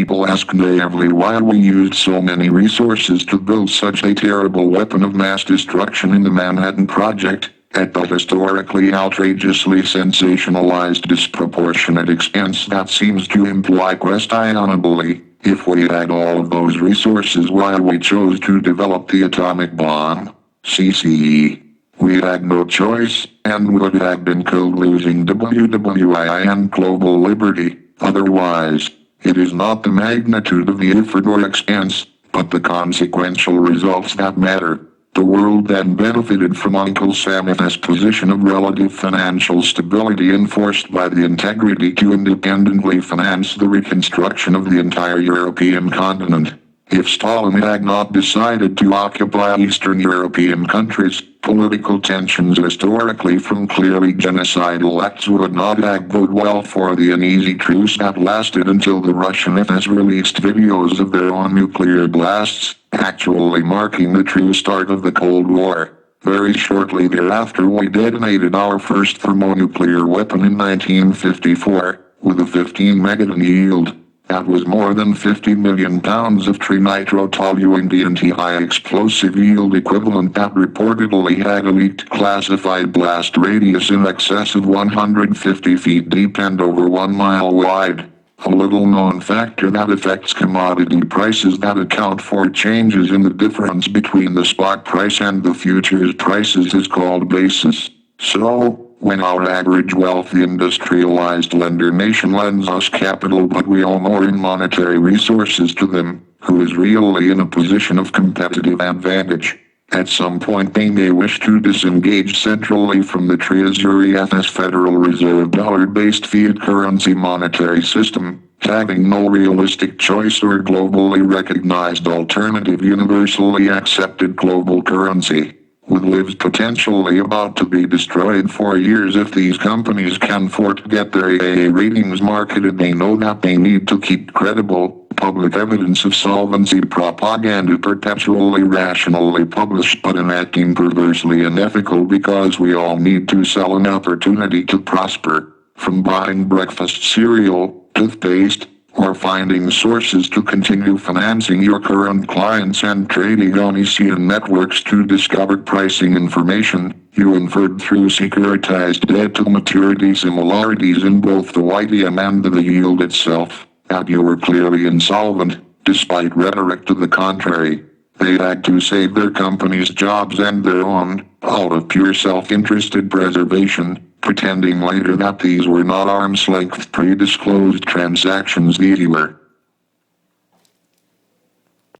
people ask naively why we used so many resources to build such a terrible weapon of mass destruction in the Manhattan Project, at the historically outrageously sensationalized disproportionate expense that seems to imply questionably, if we had all of those resources why we chose to develop the atomic bomb. CCE. We had no choice, and would have been killed losing WWI and global liberty. Otherwise, it is not the magnitude of the effort or expense, but the consequential results that matter. The world then benefited from Uncle Sam's position of relative financial stability enforced by the integrity to independently finance the reconstruction of the entire European continent. If Stalin had not decided to occupy Eastern European countries, political tensions historically from clearly genocidal acts would not have bode well for the uneasy truce that lasted until the Russian FS released videos of their own nuclear blasts, actually marking the true start of the Cold War. Very shortly thereafter we detonated our first thermonuclear weapon in 1954, with a 15 megaton yield. That was more than 50 million pounds of trinitrotoluene DNT high explosive yield equivalent that reportedly had a leaked classified blast radius in excess of 150 feet deep and over 1 mile wide. A little known factor that affects commodity prices that account for changes in the difference between the spot price and the futures prices is called basis. So, when our average wealthy industrialized lender nation lends us capital but we owe more in monetary resources to them, who is really in a position of competitive advantage? At some point they may wish to disengage centrally from the Treasury FS Federal Reserve dollar-based fiat currency monetary system, having no realistic choice or globally recognized alternative universally accepted global currency. With lives potentially about to be destroyed for years if these companies can afford to get their AA ratings marketed, they know that they need to keep credible, public evidence of solvency propaganda perpetually rationally published but enacting perversely unethical because we all need to sell an opportunity to prosper. From buying breakfast cereal, toothpaste, or finding sources to continue financing your current clients and trading on ECN networks to discover pricing information, you inferred through securitized debt to maturity similarities in both the YTM and the yield itself, that you were clearly insolvent, despite rhetoric to the contrary. They had to save their company's jobs and their own, out of pure self-interested preservation, pretending later that these were not arm's-length pre-disclosed transactions. These were.